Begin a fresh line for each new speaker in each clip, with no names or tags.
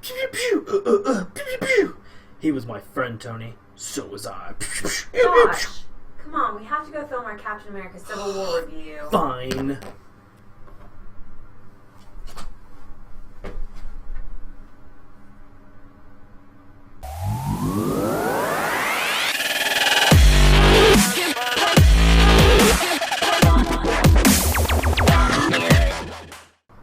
Pew pew pew. Pew pew pew. He was my friend, Tony. So was I.
Gosh. Come on, we have to go film our Captain America Civil War review.
Fine.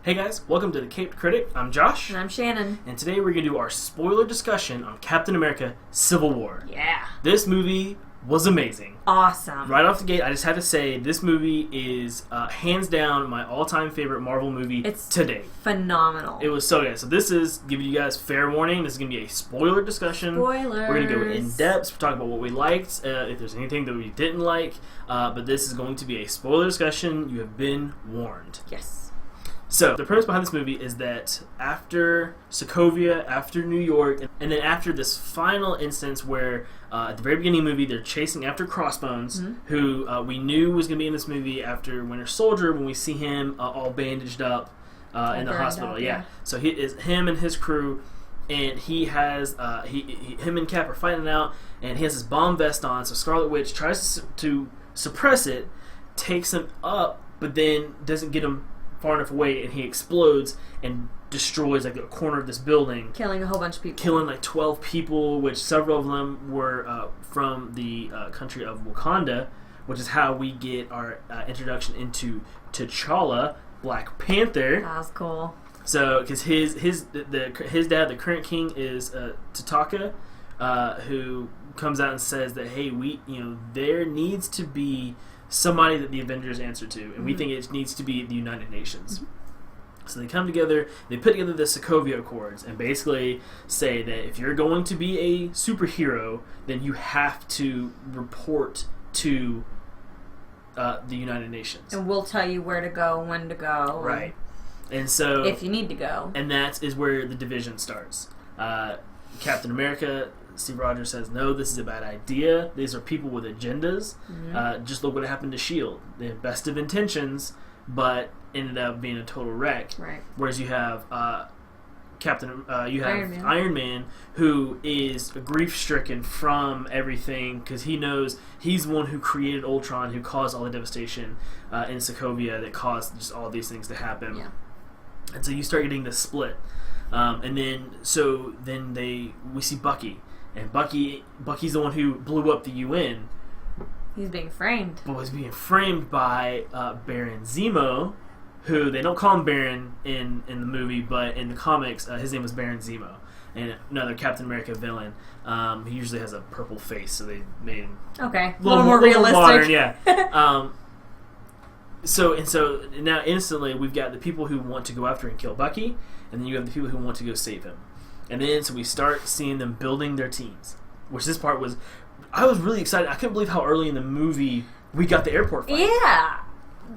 Hey guys, welcome to the Caped Critic. I'm Josh.
And I'm Shannon.
And today we're going to do our spoiler discussion on Captain America Civil War.
Yeah.
This movie was amazing.
Awesome.
Right off the gate, I just had to say, this movie is hands down my all-time favorite Marvel movie to date.
Phenomenal.
It was so good. So this is, giving you guys fair warning, this is going to be a spoiler discussion.
Spoilers.
We're going to go in depth, we're talking about what we liked, if there's anything that we didn't like, but this is going to be a spoiler discussion. You have been warned.
Yes.
So, the premise behind this movie is that after Sokovia, after New York, and then after this final instance where, at the very beginning of the movie, they're chasing after Crossbones, who we knew was going to be in this movie after Winter Soldier when we see him all bandaged up in the hospital. Yeah. So, him and his crew, and he has, him and Cap are fighting out, and he has his bomb vest on, so Scarlet Witch tries to suppress it, takes him up, but then doesn't get him far enough away, and he explodes and destroys like a corner of this building,
killing a whole bunch of people,
killing like 12 people, which several of them were from the country of Wakanda, which is how we get our introduction into T'Challa, Black Panther.
That was cool.
So, because his dad, the current king, is T'Chaka, who comes out and says that, hey, there needs to be somebody that the Avengers answer to, and we think it needs to be the United Nations. So they come together, they put together the Sokovia Accords, and basically say that if you're going to be a superhero, then you have to report to the United Nations.
And we'll tell you where to go, when to go.
Right. And so,
if you need to go. And
that is where the division starts. Captain America, Steve Rogers, says, no, this is a bad idea. These are people with agendas. Just look what happened to S.H.I.E.L.D. They had best of intentions, but ended up being a total wreck.
Right.
Whereas you have Iron Man, who is grief-stricken from everything, because he knows he's the one who created Ultron, who caused all the devastation in Sokovia that caused just all these things to happen.
Yeah.
And so you start getting this split. And then we see Bucky. And Bucky's the one who blew up the UN.
He's being framed.
But was being framed by Baron Zemo, who they don't call him Baron in the movie, but in the comics, his name was Baron Zemo. And another Captain America villain. He usually has a purple face, so they made him
a little more realistic.
Modern, yeah. So now instantly we've got the people who want to go after and kill Bucky, and then you have the people who want to go save him. And then, so we start seeing them building their teams, which this part was, I was really excited. I couldn't believe how early in the movie we got the airport fight.
Yeah.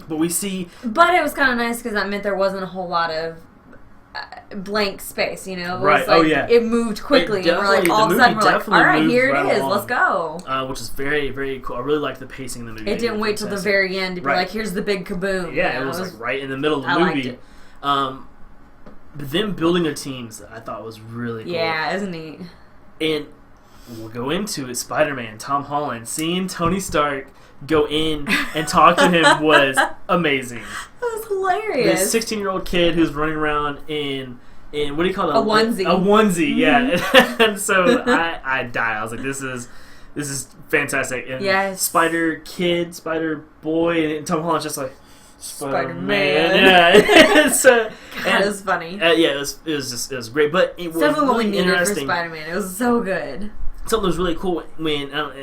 But we see...
But it was kind of nice because that meant there wasn't a whole lot of blank space, It was
right.
It moved quickly. And we're like, all of a sudden, we're like, all right, here it is. Let's go.
Which is very, very cool. I really liked the pacing of the movie.
It didn't wait till the very end to be like, here's the big kaboom.
Yeah, it was like right in the middle of the movie. But them building their teams, I thought was really cool.
Yeah, isn't neat?
And we'll go into it. Spider-Man, Tom Holland, seeing Tony Stark go in and talk to him was amazing.
That was hilarious.
This 16-year-old kid who's running around in what do you call it?
A onesie.
A onesie, yeah. And so I died. I was like, this is fantastic. And
yes.
Spider-Kid, Spider-Boy, and Tom Holland's just like,
Spider-Man.
Yeah. So,
God, it was funny.
Yeah, it was great. But it was really interesting.
For Spider-Man. It was so good.
Something was really cool when, I don't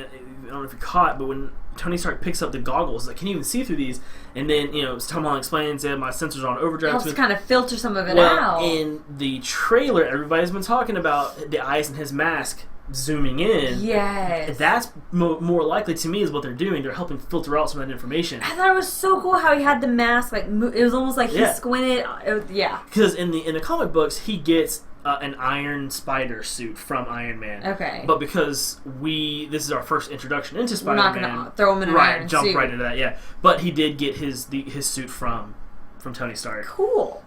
know if you caught it, but when Tony Stark picks up the goggles, like, can you even see through these? And then, Tom Holland explains that my sensors are on overdrive.
Helps kind of filter some of it out.
In the trailer, everybody's been talking about the eyes in his mask zooming in.
Yes.
That's more likely to me is what they're doing. They're helping filter out some of that information.
I thought it was so cool how he had the mask, like, it was almost like he squinted.
Because in the comic books, he gets an Iron Spider suit from Iron Man.
Okay.
But because this is our first introduction into Spider-Man.
We're not going to throw him in an iron
jump
suit.
right into that, yeah. But he did get his suit from Tony Stark.
Cool.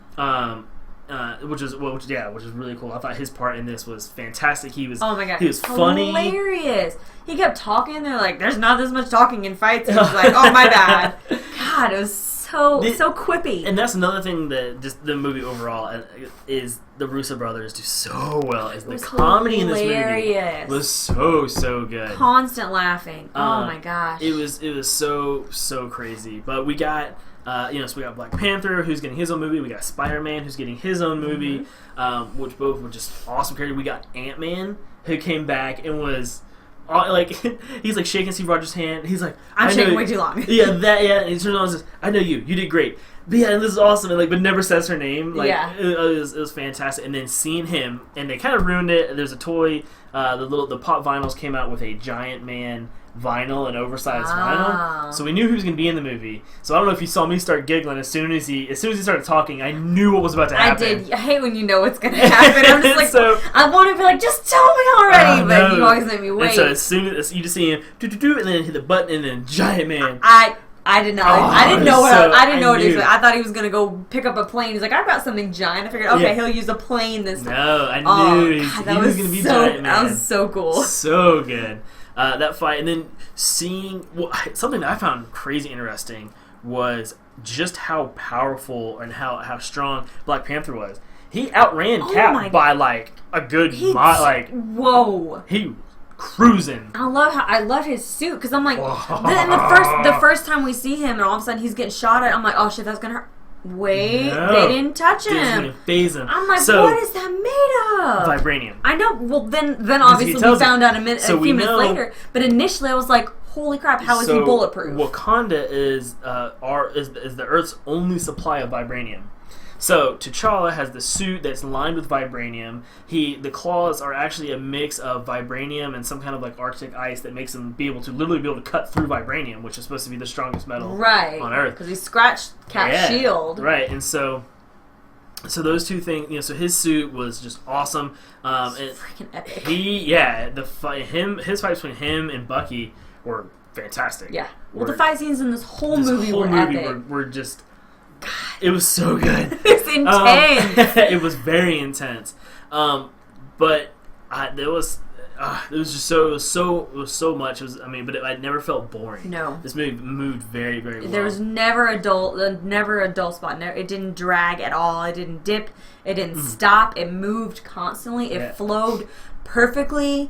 which is really cool. I thought his part in this was fantastic. He was
oh my god,
he was funny,
hilarious. He kept talking. They're like, "There's not this much talking in fights." He was like, "Oh my bad." God, it was so quippy.
And that's another thing that just the movie overall is the Russo brothers do so well. Is the comedy
hilarious.
In this movie was so good.
Constant laughing. Oh my gosh.
It was so crazy. But we got. So we got Black Panther, who's getting his own movie. We got Spider-Man, who's getting his own movie, which both were just awesome characters. We got Ant-Man, who came back and was he's like shaking Steve Rogers' hand. He's like,
I'm shaking way too long.
And he turns on and says, "I know you did great." But yeah, this is awesome, and but never says her name. It was fantastic. And then seeing him, and they kind of ruined it. There's a toy. The pop vinyls came out with a Giant Man vinyl, an oversized vinyl, so we knew he was going to be in the movie. So I don't know if you saw me start giggling as soon as he started talking. I knew what was about to happen.
I did. I hate when you know what's going to happen. I'm just like, I want to be like, just tell me already, but you always make me wait.
And so as soon as you just see him, and then hit the button, and then Giant Man.
I did not. I didn't know what he was. I thought he was gonna go pick up a plane. He's like, I've got something giant. I figured, okay, he'll use a plane this time.
No, I knew he was gonna be Giant Man.
That was so cool.
So good. That fight, and then seeing something that I found crazy interesting was just how powerful and how strong Black Panther was. He outran Cap by like a good
whoa.
He cruising.
I love his suit because I'm like, the first time we see him and all of a sudden he's getting shot at, I'm like, oh shit, that's gonna hurt. Wait, they didn't touch him.
They didn't phase him.
I'm like, what is that made of?
Vibranium.
I know. Well, then obviously we found out a few minutes later. But initially, I was like, holy crap, how is he bulletproof?
Wakanda is the Earth's only supply of vibranium. So T'Challa has the suit that's lined with vibranium. The claws are actually a mix of vibranium and some kind of like Arctic ice that makes him literally be able to cut through vibranium, which is supposed to be the strongest metal on Earth.
Because he scratched Cap's shield.
Right, and so those two things, so his suit was just awesome.
It's freaking epic.
His fights between him and Bucky were fantastic.
Yeah. Well, the fight scenes in this whole movie were epic.
Were just. God. It was so good.
It's intense.
It was very intense. But it was just so much. But I never felt boring.
No,
this movie moved very, very well.
There was never a dull spot. It didn't drag at all. It didn't dip. It didn't stop. It moved constantly. It flowed perfectly.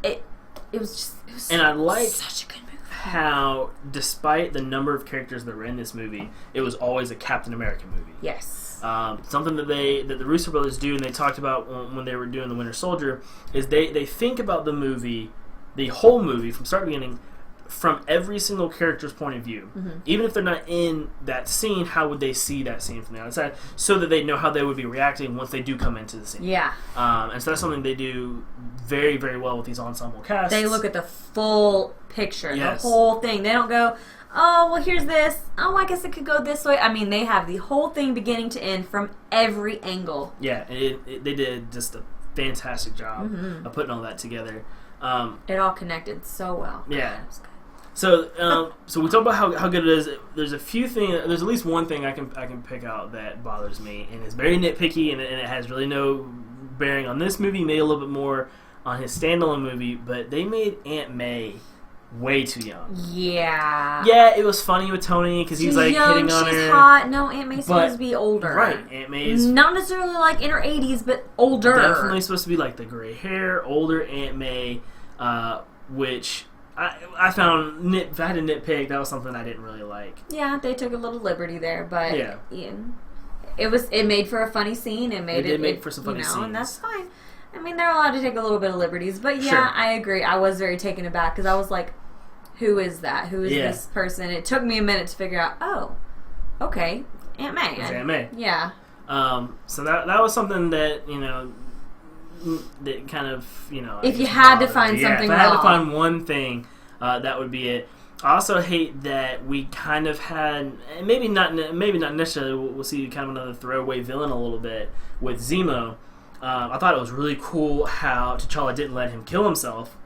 It was such a good movie.
How, despite the number of characters that were in this movie, it was always a Captain America movie.
Yes.
Something that the Russo brothers do, and they talked about when they were doing The Winter Soldier, is they think about the movie, the whole movie, from start to beginning, from every single character's point of view. Mm-hmm. Even if they're not in that scene, how would they see that scene from the outside, so that they know how they would be reacting once they do come into the scene.
Yeah.
And so that's something they do very, very well with these ensemble casts.
They look at the full picture, the whole thing. They don't go, oh, well, here's this. Oh, I guess it could go this way. I mean, they have the whole thing beginning to end from every angle.
Yeah, they did just a fantastic job of putting all that together.
It all connected so well.
Yeah. So we talk about how good it is. There's a few things. There's at least one thing I can pick out that bothers me, and it's very nitpicky, and it has really no bearing on this movie. Maybe a little bit more on his standalone movie, but they made Aunt May way too young.
Yeah.
Yeah, it was funny with Tony because he was like hitting on her.
She's hot. No, Aunt May's supposed to be older.
Right, Aunt May's
not necessarily like in her 80s, but older.
Definitely supposed to be like the gray hair, older Aunt May, which. I found if I had to nitpick, that was something I didn't really like.
Yeah, they took a little liberty there, but it made for a funny scene. It did make for some funny scenes, and that's fine. I mean, they're allowed to take a little bit of liberties, but yeah, I agree. I was very taken aback because I was like, "Who is that? Who is this person?" It took me a minute to figure out. Oh, okay, Aunt May.
It's Aunt May.
Yeah.
So that was something that that kind of
if you had to find something
if I had to find one thing, that would be it. I also hate that we kind of had, maybe not necessarily, we'll see kind of another throwaway villain a little bit with Zemo. I thought it was really cool how T'Challa didn't let him kill himself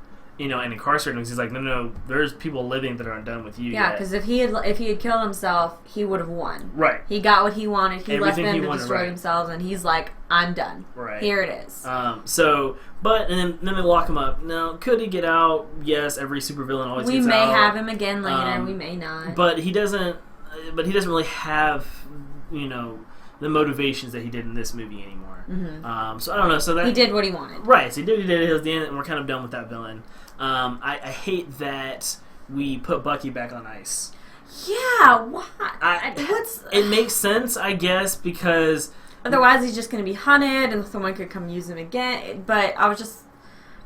and incarcerate him because he's like, no, there's people living that aren't done with you.
Yeah, because if he had killed himself, he would have won.
Right.
He got what he wanted. He
Everything
left them
he
to
wanted,
destroy themselves, and he's like, I'm done.
Right.
Here it is.
And then they lock him up. Now, could he get out? Yes, every supervillain always gets out.
We may have him again later. We may not.
But he doesn't really have, the motivations that he did in this movie anymore.
Mm-hmm.
So I don't know. So that
he did what he wanted.
Right. So he did what he did. It was the end, and we're kind of done with that villain. I hate that we put Bucky back on ice.
Yeah. Why?
It makes sense, I guess, because
otherwise he's just going to be hunted, and someone could come use him again. But I was just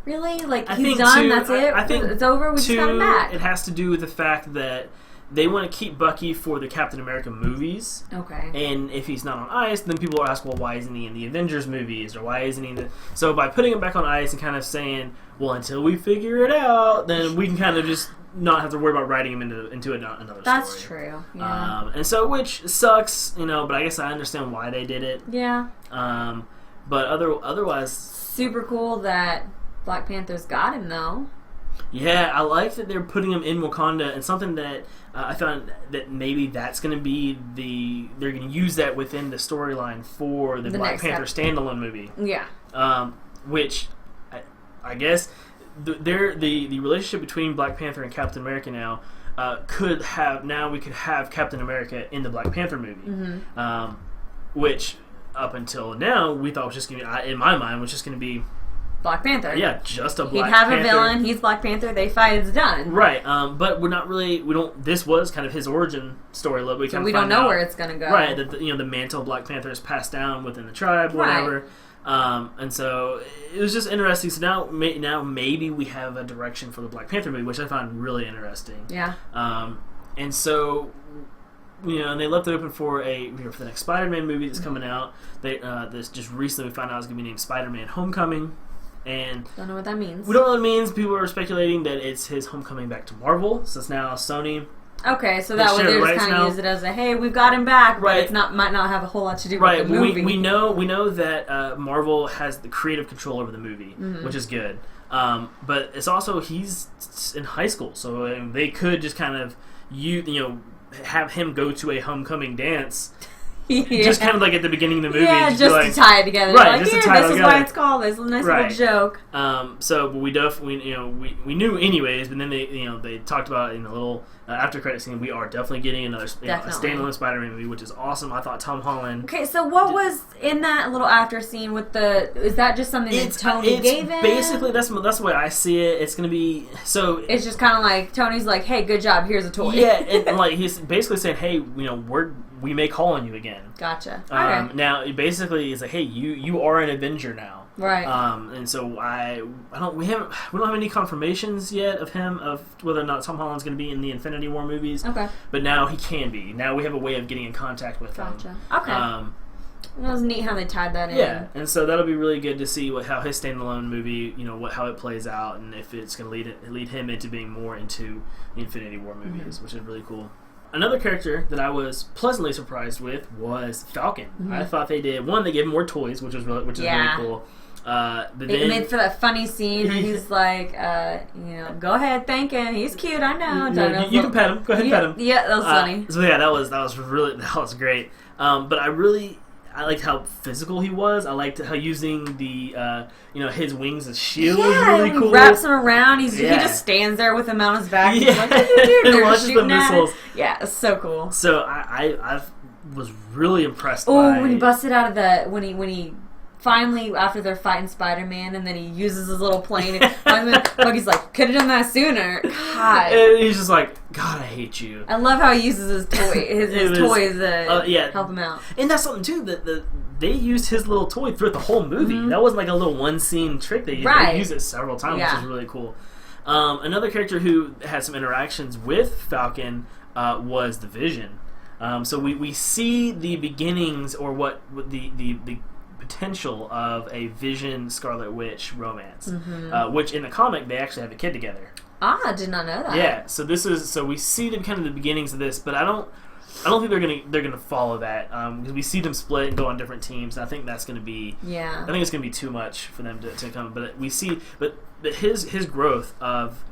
really like, he's done. That's it.
I think
it's over. We just got him back.
It has to do with the fact that they want to keep Bucky for the Captain America movies.
Okay.
And if he's not on ice, then people will ask, well, why isn't he in the Avengers movies? Or why isn't he in the... So by putting him back on ice and kind of saying, well, until we figure it out, then we can kind of just not have to worry about writing him into another story.
That's true. Yeah.
And so, which sucks, but I guess I understand why they did it.
Yeah.
But otherwise...
Super cool that Black Panther's got him, though.
Yeah, I like that they're putting him in Wakanda, and something that I found that maybe that's going to be they're going to use that within the storyline for the Black Panther standalone movie.
Yeah.
Which I guess the relationship between Black Panther and Captain America now we could have Captain America in the Black Panther movie, which up until now we thought was just going to be, in my mind, was just going to be
Black Panther.
Yeah, just a Black
Panther.
He'd have
a villain. He's Black Panther. They fight. It's done.
Right. But we're not really. We don't. This was kind of his origin story.
So we don't know where it's going to go.
Right. That the mantle of Black Panther is passed down within the tribe, whatever. Right. And so it was just interesting. So now maybe we have a direction for the Black Panther movie, which I found really interesting.
Yeah.
And so. And they left it open for for the next Spider-Man movie that's coming out. This just recently we found out it's going to be named Spider-Man Homecoming. And
don't know what that means.
We don't know what it means. People are speculating that it's his homecoming back to Marvel. So it's now Sony.
Okay, so that way they just kind of use it as a, hey, we've got him back, but it might not have a whole lot to do with the movie.
We know that Marvel has the creative control over the movie, which is good. But it's also he's in high school, so they could just kind of have him go to a homecoming dance. Yeah. Just kind of like at the beginning of the movie.
Yeah, just to tie it together. Right, just to tie it together. This is why it's called this. Nice little joke.
But we definitely, we knew anyways, but then they talked about it in a little after credit scene. We are definitely getting another a standalone Spider-Man movie, which is awesome. I thought Tom Holland.
Okay, so what was in that little after scene with is that just something that Tony gave him?
Basically, that's the way I see it. It's going to be, so...
It's just kind of like, Tony's like, hey, good job, here's a toy.
Yeah, and like, he's basically saying, hey, we may call on you again.
Gotcha. Okay.
Now, basically, it's like, hey, you are an Avenger now.
Right.
And so we don't have any confirmations yet of whether or not Tom Holland's going to be in the Infinity War movies.
Okay.
But now he can be. Now we have a way of getting in contact with him.
Gotcha. Okay. It was neat how they tied that in.
Yeah, and so that'll be really good to see how his standalone movie, how it plays out, and if it's going to lead him into being more into the Infinity War movies, which is really cool. Another character that I was pleasantly surprised with was Falcon. I thought they gave him more toys, which is really cool.
They made for that funny scene where he's like, go ahead, thank him. He's cute, I know.
You can pet him. Go ahead and pet him.
Yeah, that was funny.
So yeah, that was great. But I liked how physical he was. I liked how using the his wings as shield was really cool.
He wraps him around. He just stands there with him on his back. Yeah. He's like, and launches the missiles. Yeah, it's so cool.
So I was really impressed.
When he busted out of when he finally, after they're fighting Spider-Man, and then he uses his little plane, and Bucky's like, could have done that sooner. God.
And he's just like, God, I hate you.
I love how he uses his toys to help him out.
And that's something, too, that they used his little toy throughout the whole movie. That wasn't like a little one-scene trick they used. They used it several times, which is really cool. Another character who had some interactions with Falcon was the Vision. So we see the beginnings, or what the potential of a Vision Scarlet Witch romance, which in the comic they actually have a kid together.
I did not know that.
Yeah, so we see the beginnings of this, but I don't I don't think they're gonna follow that because we see them split and go on different teams. And I think that's gonna be I think it's gonna be too much for them to come. But we see but his growth of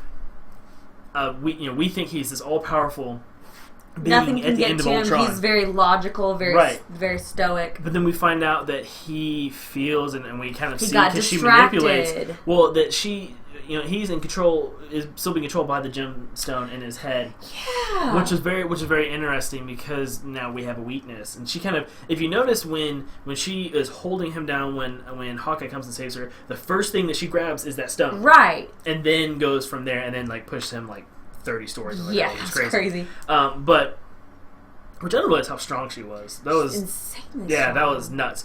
we think he's this all powerful being
Nothing can
at the
get
end
to
of
him.
Ultron.
He's very logical, very stoic.
But then we find out that he feels and we kind of
he
see
because
she manipulates. Well, that she. He's in control. Is still being controlled by the gemstone in his head.
Yeah,
which is very interesting because now we have a weakness. And she kind of, if you notice, when she is holding him down, when Hawkeye comes and saves her, the first thing that she grabs is that stone,
right? And
then goes from there, and then pushes him 30 stories.
It's crazy.
But which I don't realize how strong she was. That was
insanely.
Yeah,
strong.
that was nuts.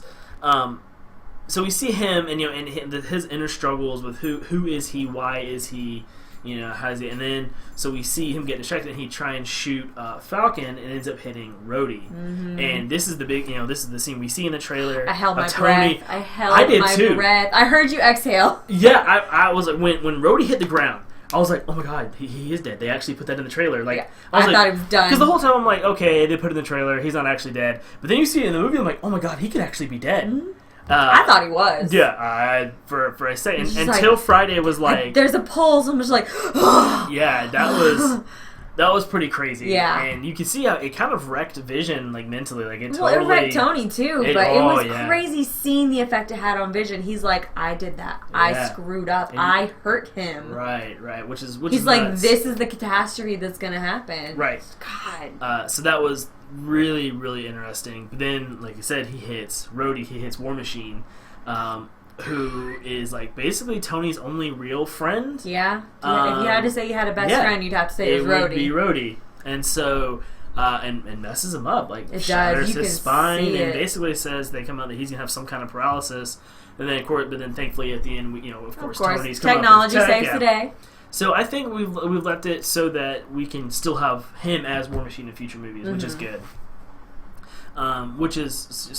So we see him, and his inner struggles with who is he, why is he, how is he, and then so we see him get distracted, and he try and shoot Falcon, and ends up hitting Rhodey. Mm-hmm. And this is the big, this is the scene we see in the trailer.
I held my
Tony.
breath. I did too. I heard you exhale.
Yeah, I was like, when Rhodey hit the ground, I was like, oh my god, he is dead. They actually put that in the trailer.
I thought he was done.
Because the whole time I'm like, okay, they put it in the trailer, he's not actually dead. But then you see it in the movie, I'm like, oh my god, he could actually be dead. Mm-hmm.
I thought he was.
Yeah, for a second. Until Friday was like...
There's a pulse, I'm just like...
yeah, that was pretty crazy.
Yeah.
And you can see how it kind of wrecked Vision, mentally. It
wrecked Tony, too. But it was
yeah.
crazy seeing the effect it had on Vision. He's like, I did that. Yeah. I screwed up. I hurt him.
Right.
He's like, this is the catastrophe that's going to happen.
Right.
God.
So that was really, really interesting. But then, like you said, he hits Rhodey. He hits War Machine. Who is basically Tony's only real friend?
Yeah. If you had to say you had a best friend, you'd have to say it was Rhodey.
It would be Rhodey, and so and messes him up.
It
shatters
does.
his spine, and basically says they come out that he's gonna have some kind of paralysis. And then, but then thankfully at the end, of course, Tony's
technology saves the day.
So I think we've left it so that we can still have him as War Machine in future movies, which is good.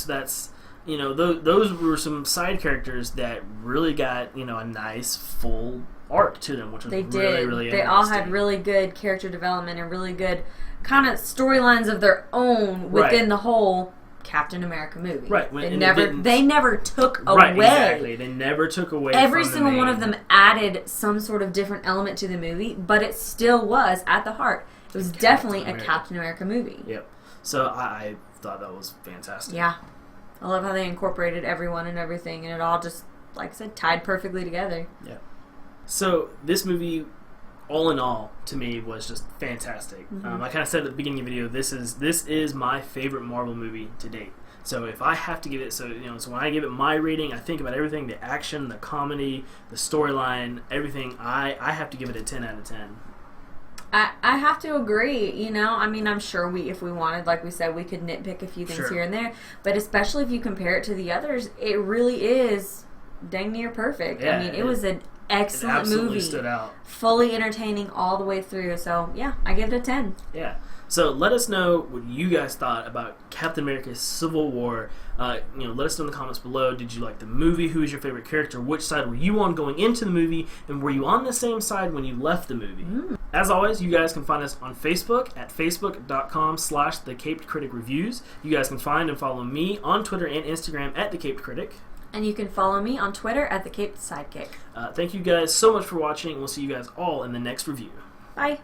That's. Those were some side characters that really got, a nice full arc to them, which was really
They all had really good character development and really good kind of storylines of their own within the whole Captain America movie.
Right.
They never took away.
Right, exactly. They never took away
Every single one of them added some sort of different element to the movie, but it still was, at the heart, it was definitely a Captain America movie.
Yep. So I thought that was fantastic.
Yeah. I love how they incorporated everyone and everything, and it all just, like I said, tied perfectly together.
Yeah. So this movie, all in all, to me, was just fantastic.
Mm-hmm.
Like I said at the beginning of the video, this is my favorite Marvel movie to date. So if I have to give it, so when I give it my rating, I think about everything: the action, the comedy, the storyline, everything. I have to give it a 10 out of 10.
I have to agree, I'm sure if we wanted, like we said, we could nitpick a few things here and there, but especially if you compare it to the others, it really is dang near perfect.
Yeah,
it was an excellent movie.
Stood out.
Fully entertaining all the way through, so yeah, I give it a 10.
Yeah. So let us know what you guys thought about Captain America Civil War. Let us know in the comments below. Did you like the movie? Who is your favorite character? Which side were you on going into the movie? And were you on the same side when you left the movie? As always, you guys can find us on Facebook at facebook.com/thecapedcriticreviews. You guys can find and follow me on Twitter and Instagram at thecapedcritic.
And you can follow me on Twitter at thecapedsidekick.
Thank you guys so much for watching. We'll see you guys all in the next review.
Bye.